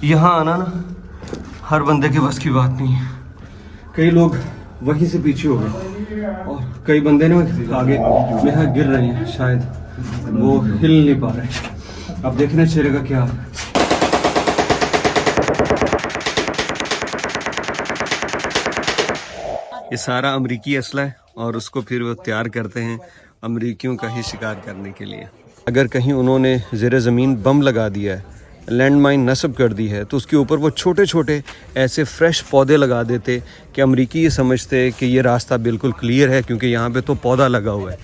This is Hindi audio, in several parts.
यहाँ आना ना हर बंदे के बस की बात नहीं है। कई लोग वहीं से पीछे हो गए और कई बंदे ने आगे में यहाँ गिर रहे हैं, शायद वो हिल नहीं पा रहे। अब देखना चेहरे का क्या। ये सारा अमरीकी असला है और उसको फिर वो तैयार करते हैं अमरीकियों का ही शिकार करने के लिए। अगर कहीं उन्होंने ज़ेरे ज़मीन बम लगा दिया है, लैंड माइन नस्ब कर दी है, तो उसके ऊपर वो छोटे छोटे ऐसे फ्रेश पौधे लगा देते कि अमरीकी ये समझते कि ये रास्ता बिल्कुल क्लियर है, क्योंकि यहाँ पे तो पौधा लगा हुआ है।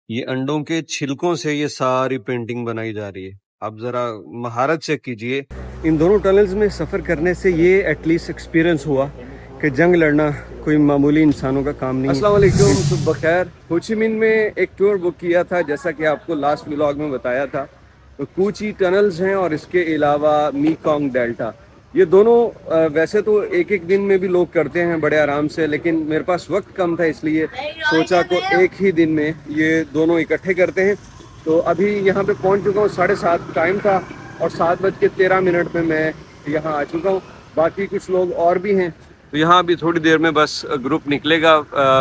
ये अंडों के छिलकों से ये सारी पेंटिंग बनाई जा रही है। आप ज़रा महारत चेक कीजिए। इन दोनों टनल्स में सफ़र करने से ये एटलीस्ट एक्सपीरियंस हुआ कि जंग लड़ना कोई मामूली इंसानों का काम नहीं है। अस्सलाम वालेकुम, सुबह खैर। हो ची मिन्ह में एक टूर बुक किया था, जैसा कि आपको लास्ट व्लॉग में बताया था। तो कूची टनल्स हैं और इसके अलावा मीकोंग डेल्टा, ये दोनों वैसे तो एक एक दिन में भी लोग करते हैं बड़े आराम से, लेकिन मेरे पास वक्त कम था इसलिए सोचा को एक ही दिन में ये दोनों इकट्ठे करते हैं। तो अभी यहाँ पे पहुँच चुका हूँ, 7:30 टाइम था और 7:13 पे मैं यहाँ आ चुका हूँ। बाकी कुछ लोग और भी हैं। तो यहाँ अभी थोड़ी देर में बस ग्रुप निकलेगा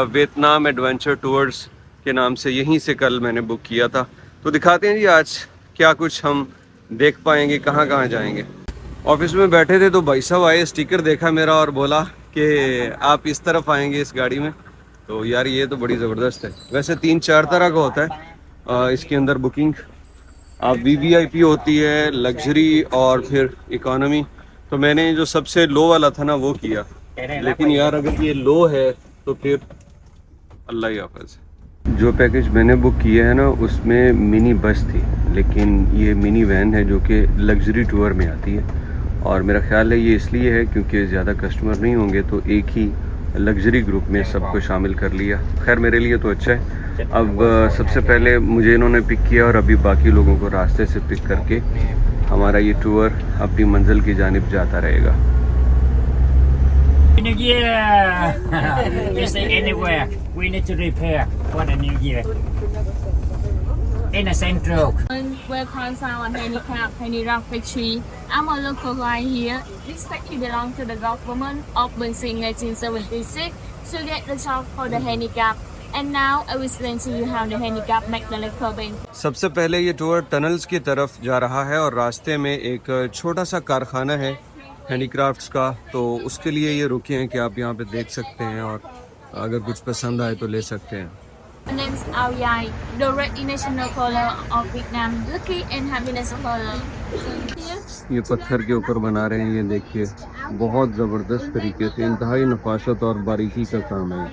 वियतनाम एडवेंचर टूर्स के नाम से, यहीं से कल मैंने बुक किया था। तो दिखाते हैं जी आज क्या कुछ हम देख पाएंगे, कहाँ कहाँ जाएंगे। ऑफिस में बैठे थे तो भाई साहब आए, स्टिकर देखा मेरा और बोला कि आप इस तरफ आएंगे इस गाड़ी में। तो यार ये तो बड़ी ज़बरदस्त है। वैसे 3-4 तरह का होता है इसके अंदर बुकिंग। आप VVIP होती है, लग्जरी और फिर इकोनॉमी। तो मैंने जो सबसे लो वाला था ना वो किया, लेकिन यार अगर ये लो है तो फिर अल्लाह ही हाफ़िज़। जो पैकेज मैंने बुक किया है ना उसमें मिनी बस थी, लेकिन ये मिनी वैन है जो कि लग्जरी टूर में आती है। और मेरा ख्याल है ये इसलिए है क्योंकि ज़्यादा कस्टमर नहीं होंगे तो एक ही लग्जरी ग्रुप में सबको शामिल कर लिया। खैर मेरे लिए तो अच्छा है। अब सबसे पहले मुझे इन्होंने पिक किया और अभी बाकी लोगों को रास्ते से पिक करके हमारा ये टूर अपनी मंजिल की जानिब जाता रहेगा। New Year! You say anywhere. We need to repair for the New Year. In the central. Where Consound Handicap Handicraft Factory. I'm a local guy here. This factory belongs to the government, opened in 1976 to get the job for the handicap. And now I will explain to you how the handicap make the living. सबसे पहले ये टूर टनल्स की तरफ जा रहा है और रास्ते में एक छोटा सा कारखाना है हैंडीक्राफ्ट्स का, तो उसके लिए ये रुके हैं कि आप यहाँ पे देख सकते हैं और अगर कुछ पसंद आए तो ले सकते हैं। My name is Ao Yai, the red national color of Vietnam, lucky and happiness color. ये पत्थर के ऊपर बना रहे हैं, ये देखिए बहुत ज़बरदस्त तरीके से, इंतहाई नफासत और बारीकी का काम है।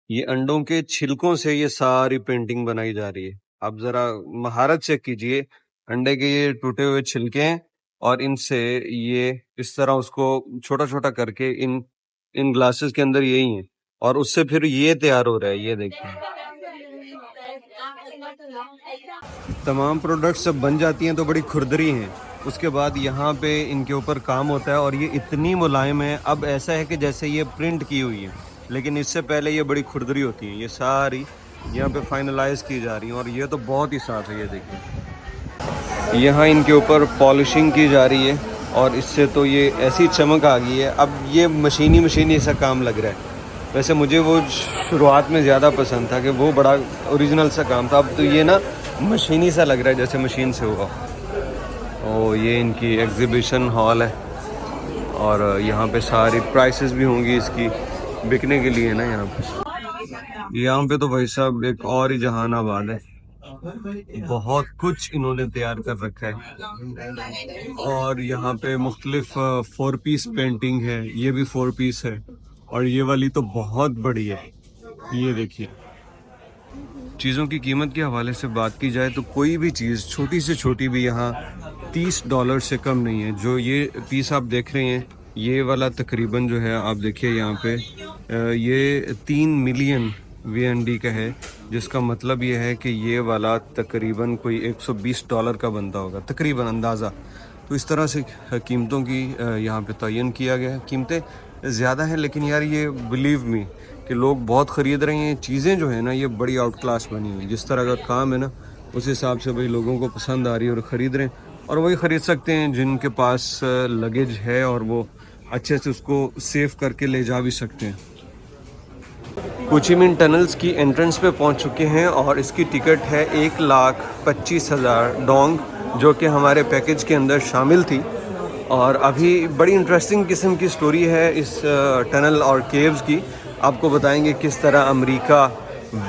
ये अंडों के छिलकों से ये सारी पेंटिंग बनाई जा रही है। आप ज़रा महारत चेक कीजिए। अंडे के ये टूटे हुए छिलके हैं और इनसे ये इस तरह उसको छोटा छोटा करके इन ग्लासेस के अंदर यही है और उससे फिर ये तैयार हो रहा है। ये देखिए तमाम प्रोडक्ट्स जब बन जाती हैं तो बड़ी खुरदरी हैं। उसके बाद यहाँ पे इनके ऊपर काम होता है और ये इतनी मुलायम है, अब ऐसा है कि जैसे ये प्रिंट की हुई है, लेकिन इससे पहले ये बड़ी खुरदरी होती हैं। ये सारी यहाँ पे फाइनलाइज की जा रही हैं और ये तो बहुत ही साफ है। ये देखिए यहाँ इनके ऊपर पॉलिशिंग की जा रही है और इससे तो ये ऐसी चमक आ गई है। अब ये मशीनी सा काम लग रहा है। वैसे मुझे वो शुरुआत में ज़्यादा पसंद था कि वो बड़ा ओरिजिनल सा काम था, अब तो ये ना मशीनी सा लग रहा है जैसे मशीन से हुआ। और ये इनकी एग्ज़िबिशन हॉल है और यहाँ पे सारी प्राइसेस भी होंगी इसकी बिकने के लिए ना। यहाँ पे तो भाई साहब एक और ही जहानाबाद है, बहुत कुछ इन्होंने तैयार कर रखा है। और यहाँ पे मुख्तलिफ 4 पीस पेंटिंग है, ये भी 4 पीस है और ये वाली तो बहुत बड़ी है। ये देखिए चीज़ों की कीमत के हवाले से बात की जाए तो कोई भी चीज़ छोटी से छोटी भी यहाँ $30 से कम नहीं है। जो ये पीस आप देख रहे हैं ये वाला तकरीबन जो है आप देखिए यहाँ पे ये 3 मिलियन VND का है, जिसका मतलब ये है कि ये वाला तकरीबन कोई $120 का बनता होगा तकरीबन अंदाज़ा। तो इस तरह से कीमतों की यहाँ पे तयन किया गया है। कीमतें ज़्यादा हैं लेकिन यार ये बिलीव मी कि लोग बहुत ख़रीद रहे हैं चीज़ें जो है ना, ये बड़ी आउट क्लास बनी हुई। जिस तरह का काम है ना, उस हिसाब से भाई लोगों को पसंद आ रही है और ख़रीद रहे हैं। और वही ख़रीद सकते हैं जिनके पास लगेज है और वो अच्छे से उसको सेव करके ले जा भी सकते हैं। हो ची मिन्ह टनल्स की एंट्रेंस पे पहुंच चुके हैं और इसकी टिकट है 1,25,000 डोंग, जो कि हमारे पैकेज के अंदर शामिल थी। और अभी बड़ी इंटरेस्टिंग किस्म की स्टोरी है इस टनल और केव्स की। आपको बताएंगे किस तरह अमेरिका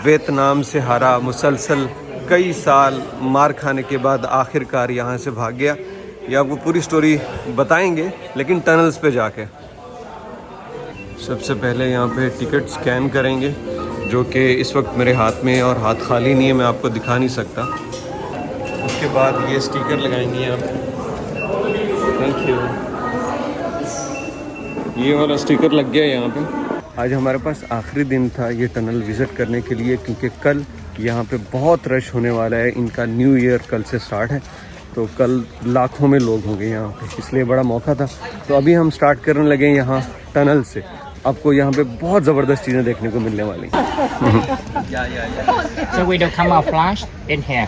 वियतनाम से हारा, मुसलसल कई साल मार खाने के बाद आखिरकार यहाँ से भाग गया। ये आपको पूरी स्टोरी बताएंगे, लेकिन टनल्स पे जाके। सबसे पहले यहाँ पे टिकट स्कैन करेंगे, जो कि इस वक्त मेरे हाथ में और हाथ खाली नहीं है, मैं आपको दिखा नहीं सकता। उसके बाद ये स्टिकर लगाएंगे यहाँ पे। Thank you. ये वाला स्टिकर लग गया यहाँ पे। आज हमारे पास आखिरी दिन था ये टनल विज़िट करने के लिए, क्योंकि कल यहाँ पे बहुत रश होने वाला है। इनका न्यू ईयर कल से स्टार्ट है, तो कल लाखों में लोग होंगे यहाँ पे, इसलिए बड़ा मौका था। तो अभी हम स्टार्ट करने लगे यहाँ टनल से। आपको यहाँ पे बहुत ज़बरदस्त चीज़ें देखने को मिलने वाली हैं। So we don't come out flash in here.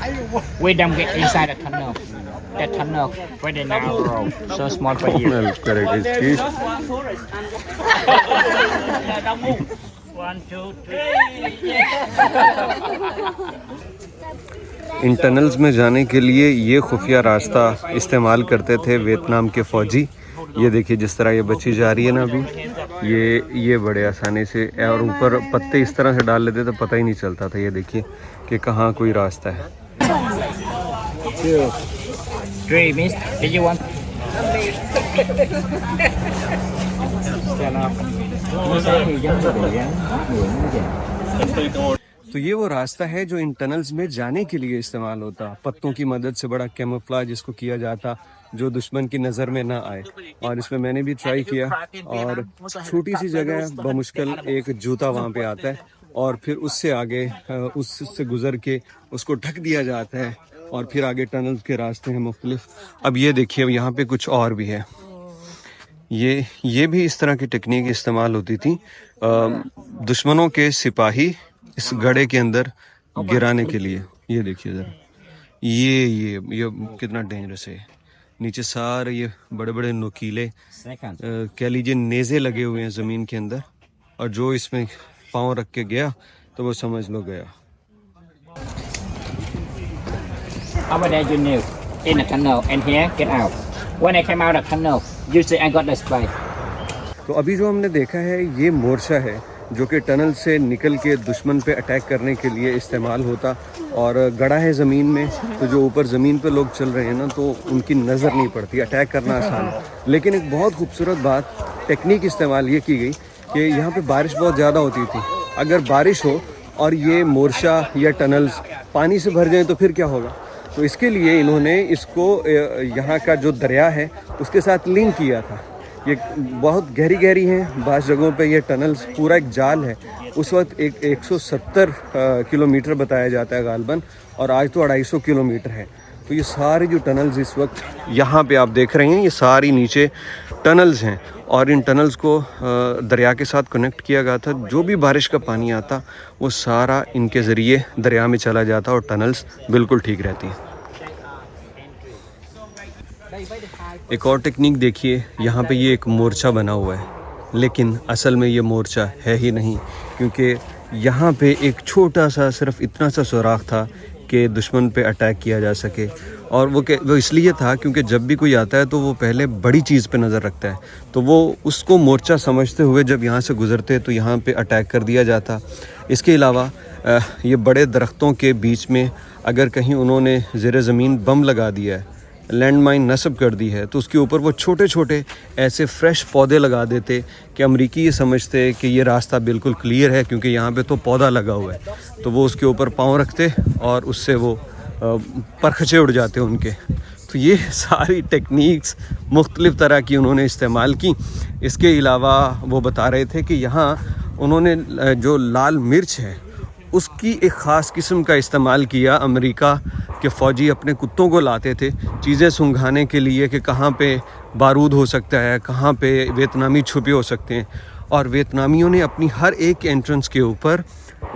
We don't get inside the tunnel. The tunnel very narrow, so small for you. One, two, three. In tunnels में जाने के लिए ये खुफिया रास्ता इस्तेमाल करते थे वियतनाम के फ़ौजी। ये देखिए जिस तरह ये बची जा रही है ना, अभी ये बड़े आसानी से, और ऊपर पत्ते इस तरह से डाल लेते तो पता ही नहीं चलता था। ये देखिए कि कहाँ कोई रास्ता है। 2, 3, miss. Did you want? तो ये वो रास्ता है जो इन टनल्स में जाने के लिए इस्तेमाल होता। पत्तों की मदद से बड़ा कैमोफ्लेज इसको किया जाता, जो दुश्मन की नज़र में ना आए। और इसमें मैंने भी ट्राई किया, और छोटी सी जगह बमुश्किल एक जूता वहाँ पे आता है, और फिर उससे आगे उससे गुजर के उसको ढक दिया जाता है, और फिर आगे टनल्स के रास्ते हैं मुख्तलिफ। अब ये देखिए, अब यहाँ पे कुछ और भी है। ये भी इस तरह की टेक्निक इस्तेमाल होती थी दुश्मनों के सिपाही इस गड्ढे के अंदर गिराने के लिए। ये देखिए ज़रा, ये कितना डेंजरस है। नीचे सारे ये बड़े बड़े नुकीले कह लीजिए नेज़े लगे हुए हैं ज़मीन के अंदर, और जो इसमें पाँव रख के गया तो वो समझ लो गया। Over there you knew in the tunnel and here get out. When I came out of the tunnel, you see I got the spray. तो अभी जो हमने देखा है ये मोर्चा है, जो कि टनल से निकल के दुश्मन पे अटैक करने के लिए इस्तेमाल होता। और गड़ा है ज़मीन में, तो जो ऊपर ज़मीन पे लोग चल रहे हैं ना, तो उनकी नज़र नहीं पड़ती, अटैक करना आसान है। लेकिन एक बहुत खूबसूरत बात, टेक्निक इस्तेमाल ये की गई कि यहाँ पे बारिश बहुत ज़्यादा होती थी। अगर बारिश हो और ये मोर्चा या टनल्स पानी से भर जाएँ तो फिर क्या होगा। तो इसके लिए इन्होंने इसको यहाँ का जो दरिया है उसके साथ लिंक किया था। ये बहुत गहरी हैं बाज़ जगहों पे ये टनल्स, पूरा एक जाल है। उस वक्त 170 किलोमीटर बताया जाता है गालबन, और आज तो 250 किलोमीटर है। तो ये सारी जो टनल्स इस वक्त यहाँ पे आप देख रहे हैं, ये सारी नीचे टनल्स हैं, और इन टनल्स को दरिया के साथ कनेक्ट किया गया था। जो भी बारिश का पानी आता वो सारा इनके ज़रिए दरिया में चला जाता, और टनल्स बिल्कुल ठीक रहती हैं। एक और टेक्निक देखिए, यहाँ पे ये एक मोर्चा बना हुआ है, लेकिन असल में ये मोर्चा है ही नहीं, क्योंकि यहाँ पे एक छोटा सा, सिर्फ इतना सा सुराख था कि दुश्मन पे अटैक किया जा सके। और वो इसलिए था क्योंकि जब भी कोई आता है तो वो पहले बड़ी चीज़ पे नज़र रखता है, तो वो उसको मोर्चा समझते हुए जब यहाँ से गुज़रते तो यहाँ पे अटैक कर दिया जाता। इसके अलावा ये बड़े दरख्तों के बीच में अगर कहीं उन्होंने ज़ेर ज़मीन बम लगा दिया है, लैंड माइन नस्ब कर दी है, तो उसके ऊपर वो छोटे छोटे ऐसे फ्रेश पौधे लगा देते कि अमरीकी ये समझते कि ये रास्ता बिल्कुल क्लियर है, क्योंकि यहाँ पे तो पौधा लगा हुआ है। तो वो उसके ऊपर पाँव रखते और उससे वो परखचे उड़ जाते उनके। तो ये सारी टेक्निक्स मुख्तलिफ़ तरह की उन्होंने इस्तेमाल की। इसके अलावा वो बता रहे थे कि यहाँ उन्होंने जो लाल मिर्च है उसकी एक ख़ास किस्म का इस्तेमाल किया। अमेरिका के फ़ौजी अपने कुत्तों को लाते थे चीज़ें सूंघाने के लिए कि कहाँ पे बारूद हो सकता है, कहाँ पे वियतनामी छुपे हो सकते हैं, और वियतनामियों ने अपनी हर एक एंट्रेंस के ऊपर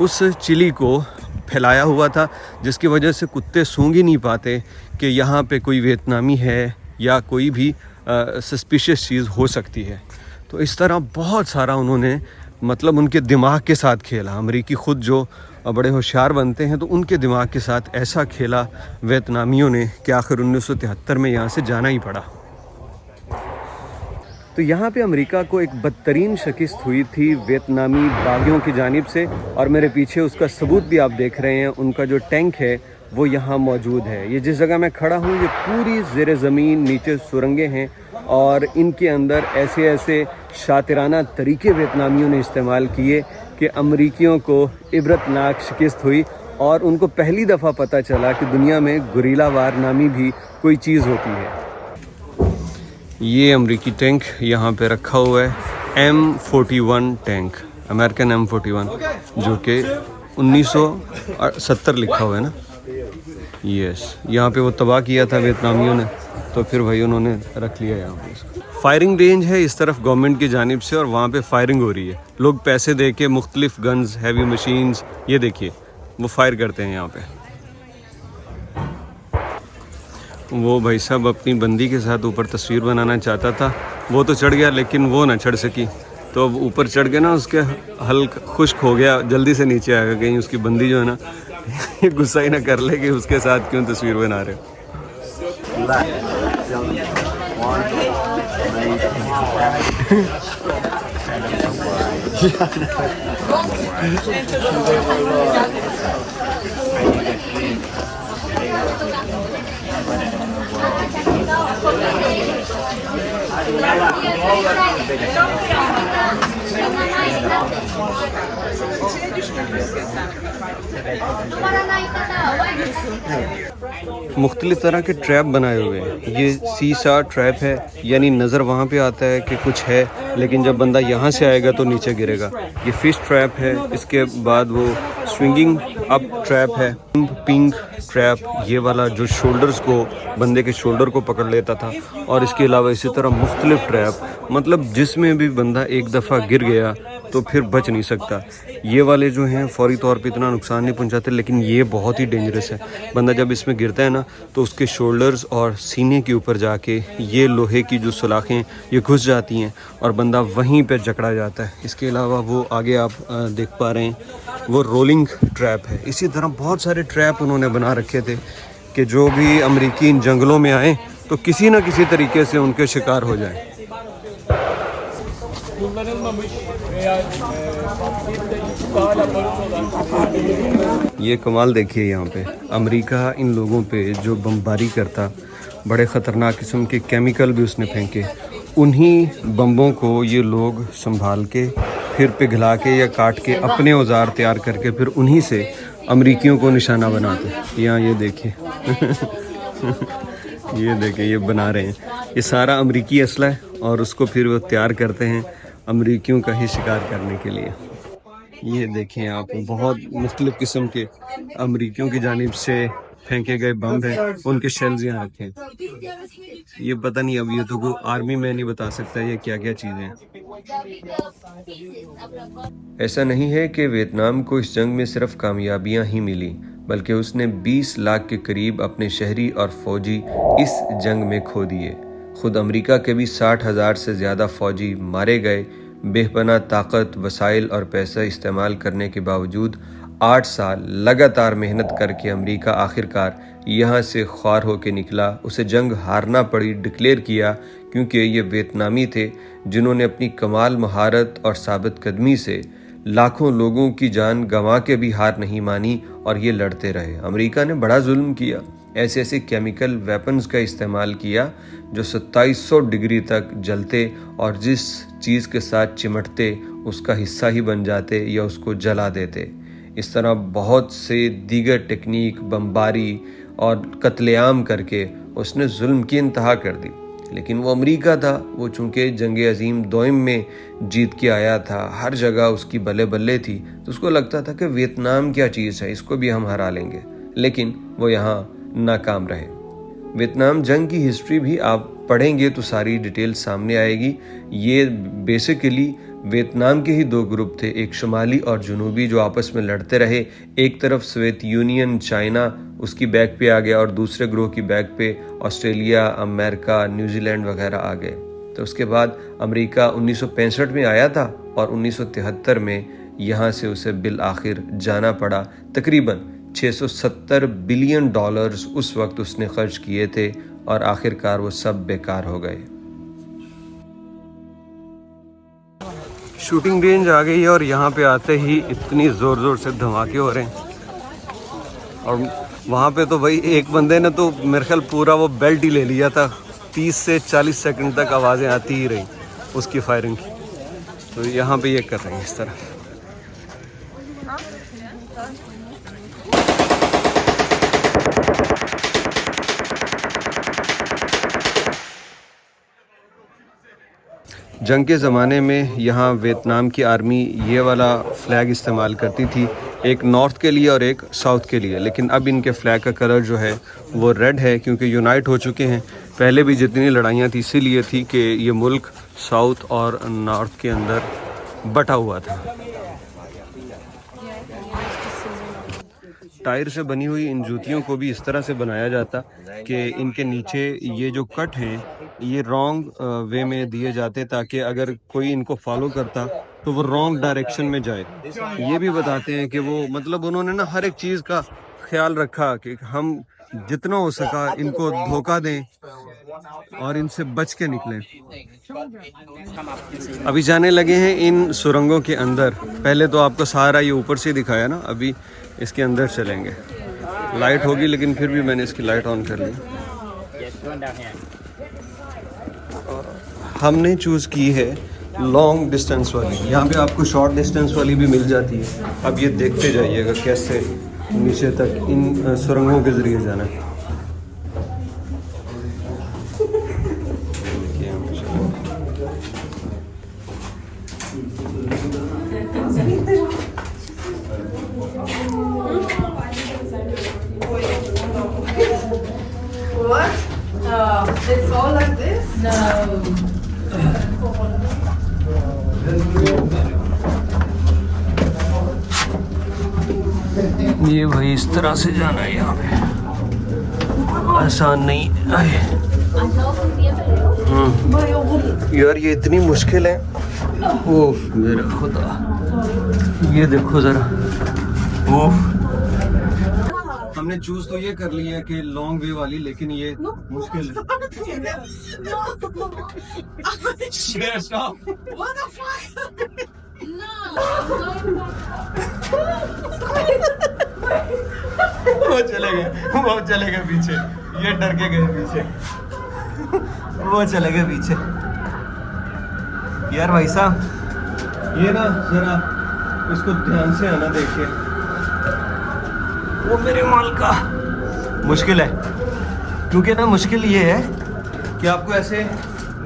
उस चिली को फैलाया हुआ था, जिसकी वजह से कुत्ते सूंघ ही नहीं पाते कि यहाँ पे कोई वियतनामी है या कोई भी सस्पिशियस चीज़ हो सकती है। तो इस तरह बहुत सारा उन्होंने मतलब उनके दिमाग के साथ खेला। अमरीकी ख़ुद जो बड़े होशियार बनते हैं तो उनके दिमाग के साथ ऐसा खेला वियतनामियों ने कि आखिर 1973 में यहाँ से जाना ही पड़ा। तो यहाँ पे अमेरिका को एक बदतरीन शिकस्त हुई थी वियतनामी बागियों की जानिब से, और मेरे पीछे उसका सबूत भी आप देख रहे हैं। उनका जो टैंक है वो यहाँ मौजूद है। ये जिस जगह मैं खड़ा हूँ ये पूरी ज़ेर ज़मीन नीचे सुरंगें हैं, और इनके अंदर ऐसे ऐसे शातिराना तरीके वियतनामियों ने इस्तेमाल किए कि अमरीकियों को इबरतनाक शिकस्त हुई, और उनको पहली दफ़ा पता चला कि दुनिया में गुरीला वार नामी भी कोई चीज़ होती है। ये अमरीकी टैंक यहाँ पे रखा हुआ है, M41 टैंक, अमेरिकन M41, जो कि 1970 लिखा हुआ है ना। यस, यहाँ पे वो तबाह किया था वियतनामियों ने, तो फिर भाई उन्होंने रख लिया यहाँ पे। फायरिंग रेंज है इस तरफ गवर्नमेंट की जानिब से, और वहाँ पे फायरिंग हो रही है। लोग पैसे दे के मुख्तलिफ गन्स, हैवी मशीन्स, ये देखिए वो फायर करते हैं यहाँ पे। वो भाई साहब अपनी बंदी के साथ ऊपर तस्वीर बनाना चाहता था, वो तो चढ़ गया लेकिन वो ना चढ़ सकी, तो अब ऊपर चढ़ के ना उसके हल्क खुश्क हो गया, जल्दी से नीचे आ गया। कहीं उसकी बंदी जो है ना गुस्सा ही ना कर ले कि उसके साथ क्यों तस्वीर बना रहे हो। मुख्तलिफ तरह के ट्रैप बनाए हुए हैं। ये सीसा ट्रैप है, यानी नज़र वहाँ पे आता है कि कुछ है, लेकिन जब बंदा यहाँ से आएगा तो नीचे गिरेगा। ये फिश ट्रैप है। इसके बाद वो स्विंगिंग अप ट्रैप है, पिंग ट्रैप, ये वाला जो शोल्डर्स को, बंदे के शोल्डर को पकड़ लेता था। और इसके अलावा इसी तरह मुख्तलिफ ट्रैप, मतलब जिसमें भी बंदा एक दफ़ा गिर गया तो फिर बच नहीं सकता। ये वाले जो हैं फौरी तौर पे इतना नुकसान नहीं पहुंचाते, लेकिन ये बहुत ही डेंजरस है। बंदा जब इसमें गिरता है ना तो उसके शोल्डर्स और सीने के ऊपर जाके ये लोहे की जो सुलाखें ये घुस जाती हैं और बंदा वहीं पे जकड़ा जाता है। इसके अलावा वो आगे आप देख पा रहे हैं वो रोलिंग ट्रैप है। इसी तरह बहुत सारे ट्रैप उन्होंने बना रखे थे कि जो भी अमरीकी इन जंगलों में आए तो किसी न किसी तरीके से उनके शिकार हो जाए। ये कमाल देखिए, यहाँ पे अमेरिका इन लोगों पे जो बमबारी करता, बड़े ख़तरनाक किस्म के केमिकल भी उसने फेंके। उन्हीं बम्बों को ये लोग संभाल के फिर पिघला के या काट के अपने औजार तैयार करके फिर उन्हीं से अमरीकियों को निशाना बनाते। यहाँ ये देखिए ये देखिए ये बना रहे हैं। ये सारा अमरीकी असला है और उसको फिर वो तैयार करते हैं अमरीकियों का ही शिकार करने के लिए। ये देखें आप, बहुत मुख्तलिफ़ किस्म के अमरीकियों की जानिब से फेंके गए बम हैं, उनके शेल्स यहाँ रखे हैं। ये पता नहीं, अब ये तो कोई आर्मी में नहीं बता सकता ये क्या क्या चीज़ें हैं। ऐसा नहीं है कि वियतनाम को इस जंग में सिर्फ कामयाबियां ही मिली, बल्कि उसने 20 लाख के करीब अपने शहरी और फौजी इस जंग में खो दिए। खुद अमेरिका के भी 60,000 से ज़्यादा फौजी मारे गए। बेपनाह ताकत, वसाइल और पैसा इस्तेमाल करने के बावजूद 8 साल लगातार मेहनत करके अमेरिका आखिरकार यहाँ से ख्वार होकर निकला। उसे जंग हारना पड़ी, डिक्लेयर किया, क्योंकि ये वियतनामी थे जिन्होंने अपनी कमाल महारत और साबित कदमी से लाखों लोगों की जान गंवा के भी हार नहीं मानी और ये लड़ते रहे। अमेरिका ने बड़ा जुल्म किया, ऐसे ऐसे केमिकल वेपन्स का इस्तेमाल किया जो 2700 डिग्री तक जलते और जिस चीज़ के साथ चिमटते उसका हिस्सा ही बन जाते या उसको जला देते। इस तरह बहुत से दीगर टेक्निक, बमबारी और कत्लेआम करके उसने जुल्म की इंतहा कर दी। लेकिन वो अमेरिका था, वो चूँकि जंग अजीम दोइम में जीत के आया था, हर जगह उसकी बल्ले बल्ले थी, तो उसको लगता था कि वियतनाम क्या चीज़ है, इसको भी हम हरा लेंगे। लेकिन वो यहाँ नाकाम रहे। वियतनाम जंग की हिस्ट्री भी आप पढ़ेंगे तो सारी डिटेल सामने आएगी। ये बेसिकली वियतनाम के ही दो ग्रुप थे, एक शुमाली और जनूबी, जो आपस में लड़ते रहे। एक तरफ सोवियत यूनियन, चाइना उसकी बैक पे आ गया और दूसरे ग्रोह की बैक पे ऑस्ट्रेलिया, अमेरिका, न्यूजीलैंड वगैरह आ गए। तो उसके बाद अमेरिका 1965 में आया था और 1973 में यहाँ से उसे बिल आखिर जाना पड़ा। तकरीबन $670 बिलियन उस वक्त उसने खर्च किए थे और आखिरकार वो सब बेकार हो गए। शूटिंग रेंज आ गई है और यहाँ पे आते ही इतनी ज़ोर ज़ोर से धमाके हो रहे हैं। और वहाँ पे तो भाई एक बंदे ने तो मेरे ख्याल पूरा वो बेल्ट ही ले लिया था। 30 से 40 सेकंड तक आवाज़ें आती ही रही उसकी फायरिंग की। तो यहाँ पे ये कर रहे हैं इस तरह। जंग के ज़माने में यहाँ वियतनाम की आर्मी ये वाला फ्लैग इस्तेमाल करती थी, एक नॉर्थ के लिए और एक साउथ के लिए। लेकिन अब इनके फ्लैग का कलर जो है वो रेड है, क्योंकि यूनाइट हो चुके हैं। पहले भी जितनी लड़ाइयाँ थी इसीलिए थी कि ये मुल्क साउथ और नॉर्थ के अंदर बटा हुआ था। टायर से बनी हुई इन जूतियों को भी इस तरह से बनाया जाता कि इनके नीचे ये जो कट हैं ये रॉन्ग वे में दिए जाते, ताकि अगर कोई इनको फॉलो करता तो वो रॉन्ग डायरेक्शन में जाए। ये भी बताते हैं कि वो मतलब उन्होंने ना हर एक चीज़ का ख्याल रखा कि हम जितना हो सका इनको धोखा दें और इनसे बच के निकलें। अभी जाने लगे हैं इन सुरंगों के अंदर। पहले तो आपको सारा ये ऊपर से दिखाया ना, अभी इसके अंदर चलेंगे। लाइट होगी लेकिन फिर भी मैंने इसकी लाइट ऑन कर ली। हमने चूज़ की है लॉन्ग डिस्टेंस वाली। यहाँ पे आपको शॉर्ट डिस्टेंस वाली भी मिल जाती है। अब ये देखते जाइएगा कैसे नीचे तक इन सुरंगों के ज़रिए जाना है। What? It's all like this? No. ये वही इस तरह से जाना है, यहाँ पे आसान नहीं है। यार ये इतनी मुश्किल है। ओह मेरा खुदा, ये देखो जरा। ओह हमने चूज तो ये कर लिया है कि लॉन्ग वे वाली, लेकिन ये मुश्किल है। वो चले गए पीछे, ये डर के गए पीछे, वो चले गए पीछे। यार भाई साहब ये ना जरा इसको ध्यान से आना देखिए। वो मेरे माल का मुश्किल है, क्योंकि ना मुश्किल ये है कि आपको ऐसे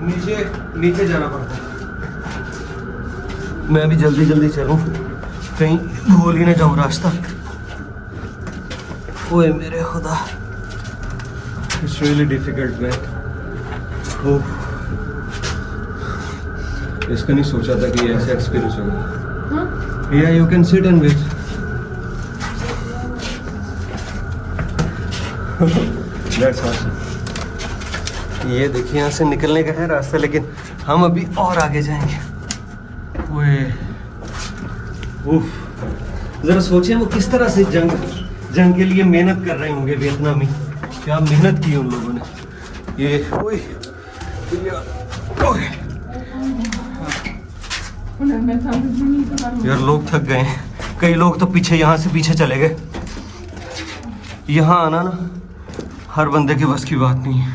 नीचे नीचे जाना पड़ता है। मैं भी जल्दी जल्दी चलूं, कहीं भूल ही ना जाऊं रास्ता। ओए मेरे खुदा, इट्स रियली डिफिकल्ट मैन। इसका नहीं सोचा था कि ये ऐसा एक्सपीरियंस होगा। या you can sit and wait. That's awesome। ये देखिए यहाँ से निकलने का है रास्ता, लेकिन हम अभी और आगे जाएंगे। उफ, जरा सोचिए वो किस तरह से जंग के लिए मेहनत कर रहे होंगे वियतनामी। क्या मेहनत की उन लोगों ने। ये यार लोग थक गए हैं, कई लोग तो पीछे यहाँ से पीछे चले गए। यहाँ आना ना हर बंदे के बस की बात नहीं है।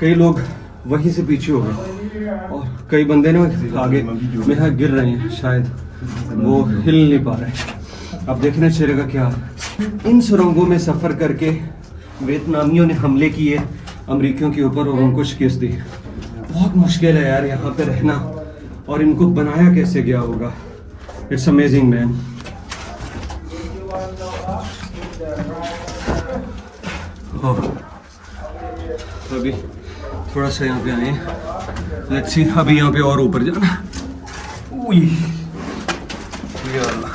कई लोग वहीं से पीछे हो गए और कई बंदे ने आगे में गिर रहे हैं, शायद वो हिल नहीं पा रहे। अब देखना चलेगा क्या। इन सुरंगों में सफ़र करके वियतनामियों ने हमले किए अमेरिकियों के ऊपर और उनको शिकस्त दी। बहुत मुश्किल है यार यहाँ पे रहना, और इनको बनाया कैसे गया होगा। It's amazing man. अभी थोड़ा सा यहाँ पे आए, लेट्स सी। अभी यहाँ पे और ऊपर जाना। उई ये अल्लाह।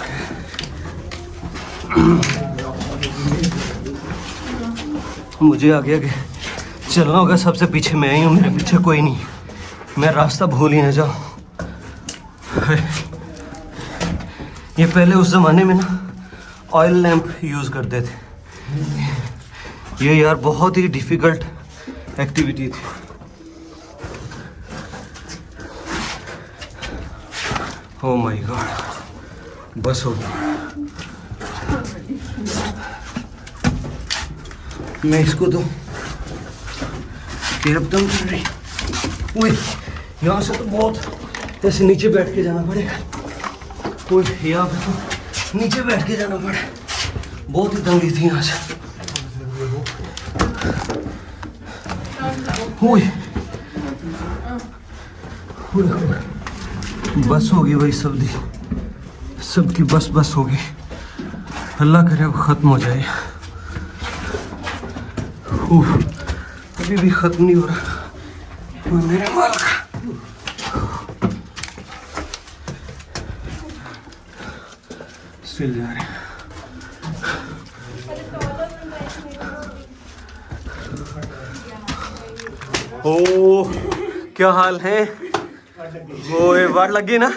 मुझे आगे आगे चलना होगा, सबसे पीछे मैं ही हूँ, मेरे पीछे कोई नहीं, मैं रास्ता भूल ही ना जाऊँ। ये पहले उस ज़माने में ना ऑयल लैंप यूज़ करते थे। ये यार बहुत ही डिफ़िकल्ट एक्टिविटी थी। ओह माय गॉड, बस हो गया। मैं इसको तो कैब दम कर रही। उई, यहाँ से तो बहुत ऐसे नीचे बैठ के जाना पड़ेगा। उई, यहाँ पे तो नीचे बैठ के जाना पड़े, बहुत ही तंगी थी यहाँ से। उई, उई, बस होगी भाई, सबकी बस होगी। अल्लाह करे वो ख़त्म हो जाए। अभी भी ख़त्म नहीं हो रहा वो मेरे माल का। स्टिल जा रहे हैं। ओ क्या हाल है? वो ये वाट लग गई ना?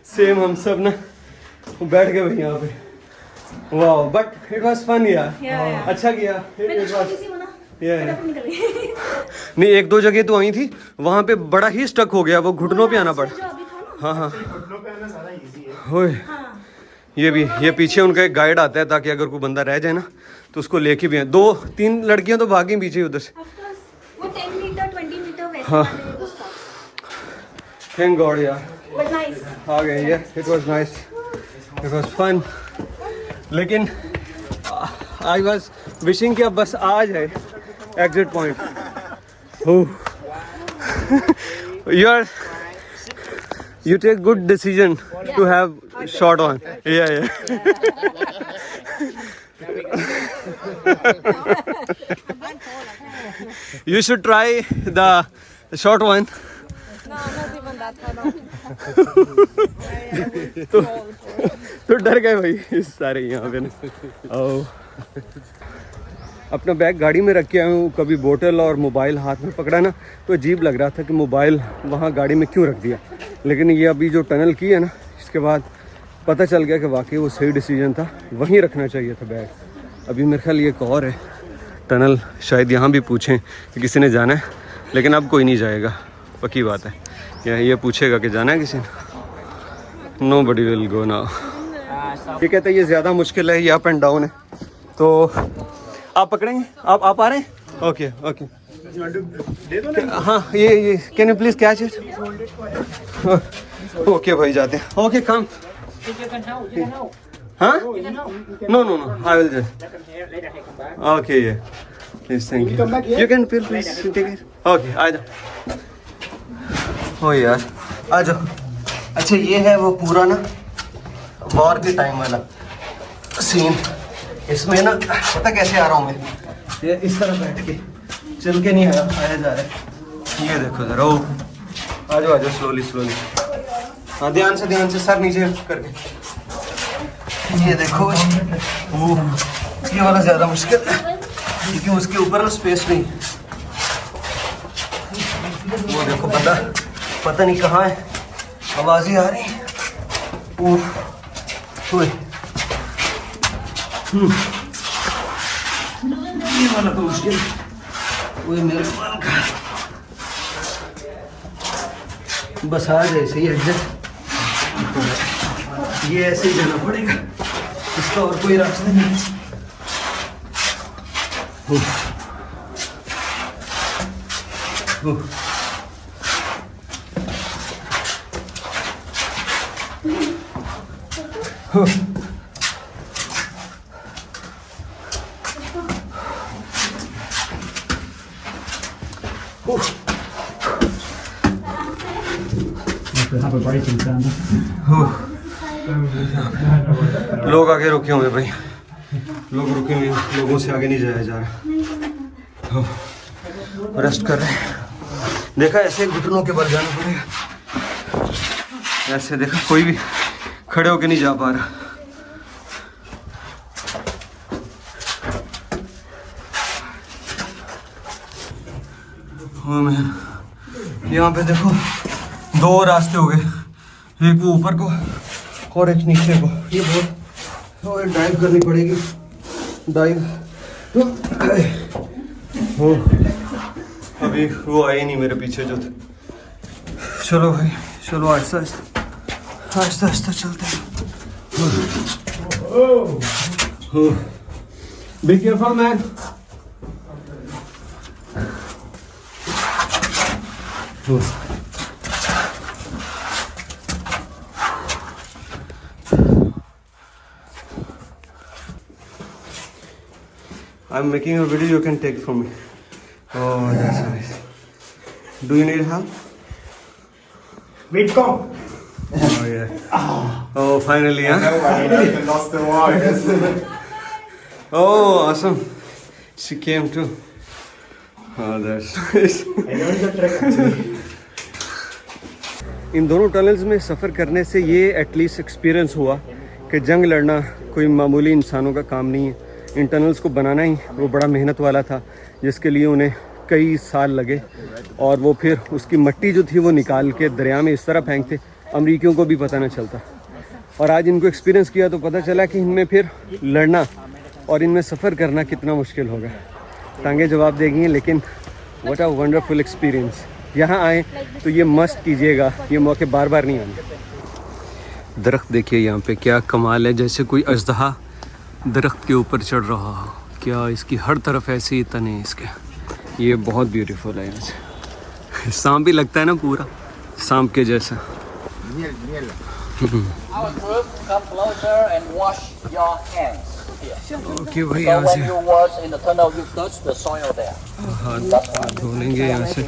सेम हम सब ना बैठ गए भाई यहाँ पे। वाह, बट इट वाज फन यार। अच्छा किया। नहीं, एक दो जगह तो आई थी, वहाँ पे बड़ा ही स्टक हो गया, वो घुटनों पे आना पड़ा। हाँ हाँ, होए ये पीछे उनका एक गाइड आता है, ताकि अगर कोई बंदा रह जाए ना तो उसको लेके भी आए। 2-3 लड़कियां तो भागी पीछे उधर से। वो 10 मीटर 20 मीटर वैसे हाँ, वाले थैंक गॉड यार बट नाइस। आ गए। ये it was nice, it was fun. लेकिन आई वाज विशिंग कि अब बस आ जाए exit point. You take good decision to have short one. Yeah. You should try the short one. No, not even that far. तो डर गए भाई सारे यहाँ पे ना। अपना बैग गाड़ी में रख के आया हूँ, कभी बोतल और मोबाइल हाथ में पकड़ा ना तो अजीब लग रहा था कि मोबाइल वहाँ गाड़ी में क्यों रख दिया। लेकिन ये अभी जो टनल की है ना, इसके बाद पता चल गया कि वाकई वो सही डिसीजन था, वहीं रखना चाहिए था बैग। अभी मेरे ख्याल ये एक और है टनल, शायद यहाँ भी पूछें कि किसी ने जाना है, लेकिन अब कोई नहीं जाएगा, पक्की बात है। या ये पूछेगा कि जाना है किसी ने, nobody will go now. ये कहते हैं ये ज़्यादा मुश्किल है, ये अप एंड डाउन है, तो आप पकड़ेंगे? आप आ रहे हैं? ओके। हाँ, ये can you please catch it? Okay भाई, जाते हैं। Okay come. हाँ, no I will just. Okay, ये please, thank you. You can please take it. Okay, आ जाओ। ओ यार, आ जाओ। अच्छा, ये है वो पूरा ना वॉर के टाइम वाला सीन। इसमें ना पता कैसे आ रहा हूँ मैं, ये इस तरह बैठ के चल के नहीं आया जा रहा है। ये देखो जरा, ओ आ जाओ स्लोली। हाँ, ध्यान से सर नीचे करके। ये देखो, वो ये वाला ज़्यादा मुश्किल है क्योंकि उसके ऊपर ना स्पेस नहीं। वो देखो बंदा पता नहीं कहाँ है, आवाज़ ही आ रही है। ये वाला तो मुश्किल, वो मेरे माल का। बस आ जाए सही एग्जिट, ये ऐसे ही जाना पड़ेगा, इसका और कोई रास्ता नहीं। Have a break in Sandra. लोग आगे रुके हुए भाई, लोग रुके हुए हैं, लोगों से आगे नहीं जाया जा रहा। रेस्ट कर रहे हैं। देखा ऐसे घुटनों के बल जाना पड़ेगा, ऐसे देखा कोई भी खड़े होके नहीं जा पा रहा। हाँ मैन, यहाँ पे देखो 2 रास्ते हो गए, एक वो ऊपर को और एक नीचे को। ये बहुत डाइव करनी पड़ेगी, डाइव। हो अभी वो आए नहीं मेरे पीछे जो थे। चलो भाई चलो, आहिस्ता आहिस्ता आहिस्ता आहिस्ता चलते हैं। Be careful man. I'm making a video you can take from me. Oh, that's nice. Do you need help? Wait, come. Oh yeah. Oh, finally, huh? Lost the wires. Oh, awesome. She came too. Oh, that's nice. Enjoy the trek actually. इन दोनों टनल्स में सफ़र करने से ये एटलीस्ट एक्सपीरियंस हुआ कि जंग लड़ना कोई मामूली इंसानों का काम नहीं है। इन टनल्स को बनाना ही वो बड़ा मेहनत वाला था, जिसके लिए उन्हें कई साल लगे, और वो फिर उसकी मट्टी जो थी वो निकाल के दरिया में इस तरह फेंकते, अमरीकियों को भी पता न चलता। और आज इनको एक्सपीरियंस किया तो पता चला कि इनमें फिर लड़ना और इनमें सफ़र करना कितना मुश्किल होगा। टांगे जवाब देगी, लेकिन व्हाट अ वंडरफुल एक्सपीरियंस। यहाँ आए तो ये मस्ट कीजिएगा, ये मौके बार बार नहीं आने। दरख्त देखिए यहाँ पे, क्या कमाल है, जैसे कोई अजदहा दरख्त के ऊपर चढ़ रहा हो। क्या इसकी हर तरफ ऐसे ही तने हैं इसके। ये बहुत ब्यूटीफुल है यहाँ से। सांप भी लगता है ना, पूरा सांप के जैसा। Our group, come closer and wash your hands. Okay भाई, So यहाँ when से you wash in the tunnel, you touch the soil there. हाथ धो लेंगे यहाँ से,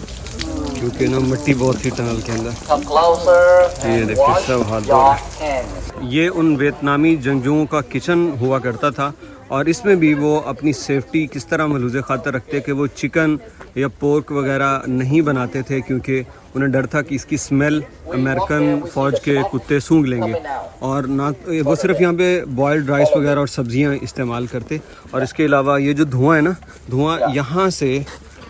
क्योंकि ना मिट्टी बहुत थी टनल के अंदर। Come closer ये and देखिए wash सब हाथ धो your रहे hands. हैं। ये उन वियतनामी जंगजुओं का किचन हुआ करता था, और इसमें भी वो अपनी सेफ्टी किस तरह मलूज़े खातर रखते कि वो चिकन या पोर्क वगैरह नहीं बनाते थे, क्योंकि उन्हें डर था कि इसकी स्मेल अमेरिकन फ़ौज के कुत्ते सूंघ लेंगे। और ना वो सिर्फ यहाँ पे बॉयल्ड राइस वगैरह और सब्जियाँ इस्तेमाल करते, और इसके अलावा ये जो धुआं है ना, धुआं यहाँ से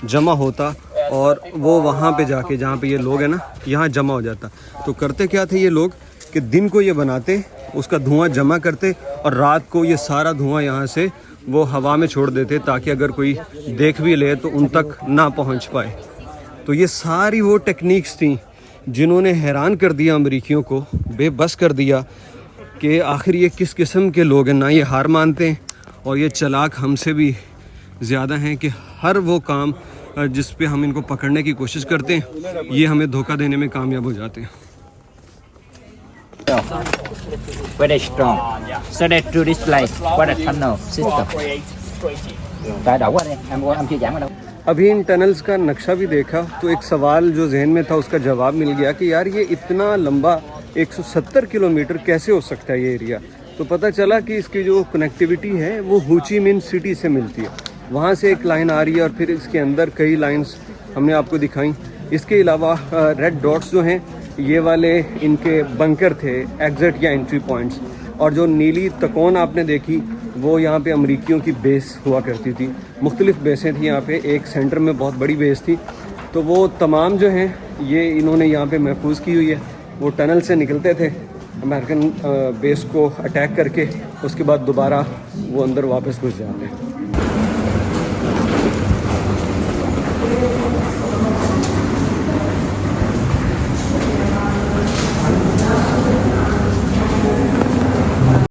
जमा होता और वो वहाँ पे जाके, जहाँ पे ये लोग हैं ना, यहाँ जमा हो जाता। तो करते क्या थे ये लोग कि दिन को ये बनाते, उसका धुआं जमा करते, और रात को ये सारा धुआं यहाँ से वो हवा में छोड़ देते, ताकि अगर कोई देख भी ले तो उन तक ना पहुँच पाए। तो ये सारी वो टेक्निक्स थी जिन्होंने हैरान कर दिया अमरीकियों को, बेबस कर दिया कि आखिर ये किस किस्म के लोग हैं। ना ये हार मानते हैं, और ये चालाक हमसे भी ज़्यादा हैं कि हर वो काम जिस पे हम इनको पकड़ने की कोशिश करते हैं, ये हमें धोखा देने में कामयाब हो जाते हैं। Very strong. So they do this like what a tunnel system. Tại đâu quá đây? Em chưa giảng ở đâu. अभी इन टनल्स का नक्शा भी देखा तो एक सवाल जो जहन में था उसका जवाब मिल गया कि यार ये इतना लंबा 170 किलोमीटर कैसे हो सकता है ये एरिया। तो पता चला कि इसकी जो कनेक्टिविटी है वो हो ची मिन सिटी से मिलती है। वहाँ से एक लाइन आ रही है और फिर इसके अंदर कई लाइंस हमने आपको दिखाई। इसके अलावा रेड डॉट्स जो हैं ये वाले इनके बंकर थे, एग्जिट या एंट्री पॉइंट्स। और जो नीली तकोन आपने देखी वो यहाँ पे अमरीकियों की बेस हुआ करती थी। मुख्तलिफ बेसें थी यहाँ पे, एक सेंटर में बहुत बड़ी बेस थी। तो वो तमाम जो हैं ये इन्होंने यहाँ पे महफूज की हुई है। वो टनल से निकलते थे अमेरिकन बेस को अटैक करके, उसके बाद दोबारा वो अंदर वापस घुस जाते हैं।